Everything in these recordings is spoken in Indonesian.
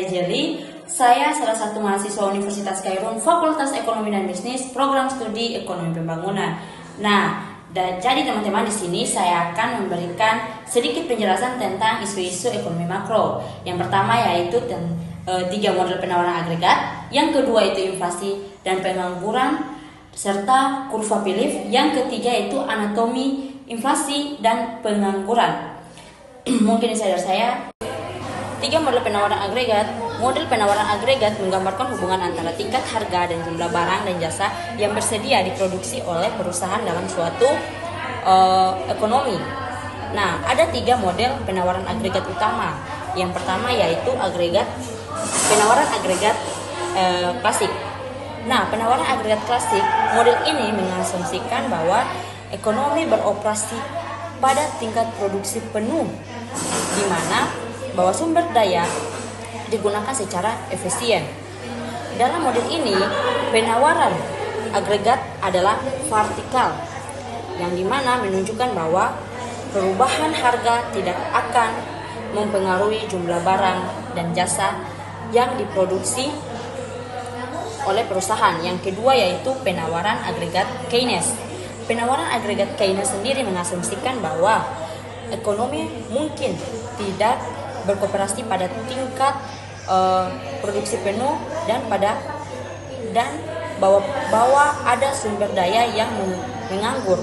saya Jelly. Saya salah satu mahasiswa Universitas Kairun, Fakultas Ekonomi dan Bisnis, Program Studi Ekonomi Pembangunan. Nah, jadi teman-teman, di sini saya akan memberikan sedikit penjelasan tentang isu-isu ekonomi makro. Yang pertama yaitu 3 model penawaran agregat, yang kedua itu inflasi dan pengangguran, serta kurva Phillips. Yang ketiga itu anatomi inflasi dan pengangguran. Mungkin dari saya 3 model penawaran agregat. Model penawaran agregat menggambarkan hubungan antara tingkat harga dan jumlah barang dan jasa yang bersedia diproduksi oleh perusahaan dalam suatu ekonomi. Nah, ada 3 model penawaran agregat utama. Yang pertama yaitu penawaran agregat klasik. Nah, penawaran agregat klasik, model ini mengasumsikan bahwa ekonomi beroperasi pada tingkat produksi penuh, di mana bahwa sumber daya digunakan secara efisien. Dalam model ini, penawaran agregat adalah vertikal, yang dimana menunjukkan bahwa perubahan harga tidak akan mempengaruhi jumlah barang dan jasa yang diproduksi oleh perusahaan. Yang kedua yaitu penawaran agregat Keynes. Penawaran agregat Keynes sendiri mengasumsikan bahwa ekonomi mungkin tidak berkooperasi pada tingkat produksi penuh dan bahwa ada sumber daya yang menganggur.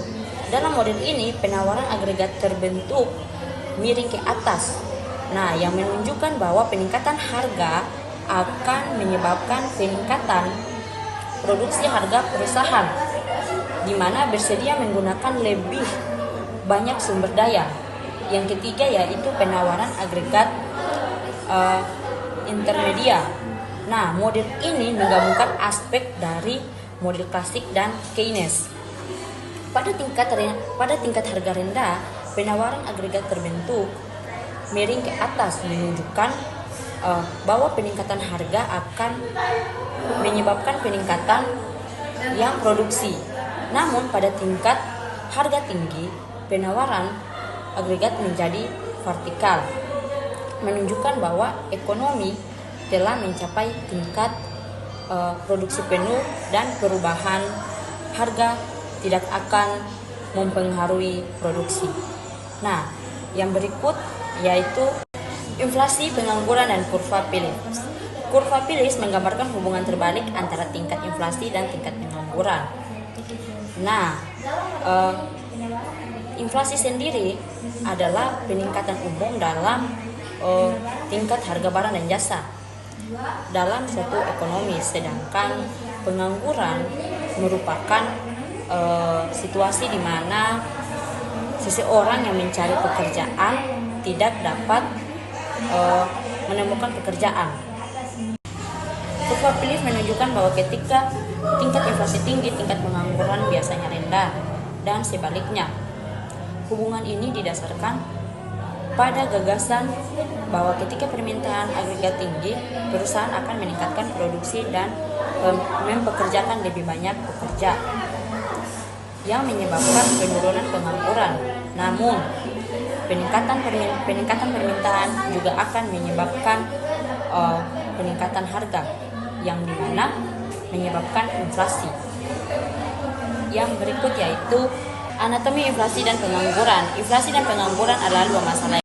Dalam model ini penawaran agregat terbentuk miring ke atas. Nah, yang menunjukkan bahwa peningkatan harga akan menyebabkan peningkatan produksi harga perusahaan, di mana bersedia menggunakan lebih banyak sumber daya. Yang ketiga yaitu penawaran agregat intermedia. Nah, model ini menggabungkan aspek dari model klasik dan Keynes. Pada tingkat harga rendah, penawaran agregat terbentuk miring ke atas, menunjukkan bahwa peningkatan harga akan menyebabkan peningkatan yang produksi. Namun pada tingkat harga tinggi, penawaran agregat menjadi vertikal, menunjukkan bahwa ekonomi telah mencapai tingkat produksi penuh dan perubahan harga tidak akan mempengaruhi produksi. Nah, yang berikut yaitu inflasi, pengangguran, dan kurva Phillips. Kurva Phillips menggambarkan hubungan terbalik antara tingkat inflasi dan tingkat pengangguran. Nah, inflasi sendiri adalah peningkatan umum dalam tingkat harga barang dan jasa dalam suatu ekonomi, sedangkan pengangguran merupakan situasi di mana seseorang yang mencari pekerjaan tidak dapat menemukan pekerjaan. Kurva Phillips menunjukkan bahwa ketika tingkat inflasi tinggi, tingkat pengangguran biasanya rendah, dan sebaliknya. Hubungan ini didasarkan pada gagasan bahwa ketika permintaan agregat tinggi, perusahaan akan meningkatkan produksi dan mempekerjakan lebih banyak pekerja, yang menyebabkan penurunan pengangguran. Namun, peningkatan permintaan juga akan menyebabkan peningkatan harga, yang dimana menyebabkan inflasi. Yang berikut yaitu anatomi inflasi dan pengangguran. Inflasi dan pengangguran adalah 2 masalah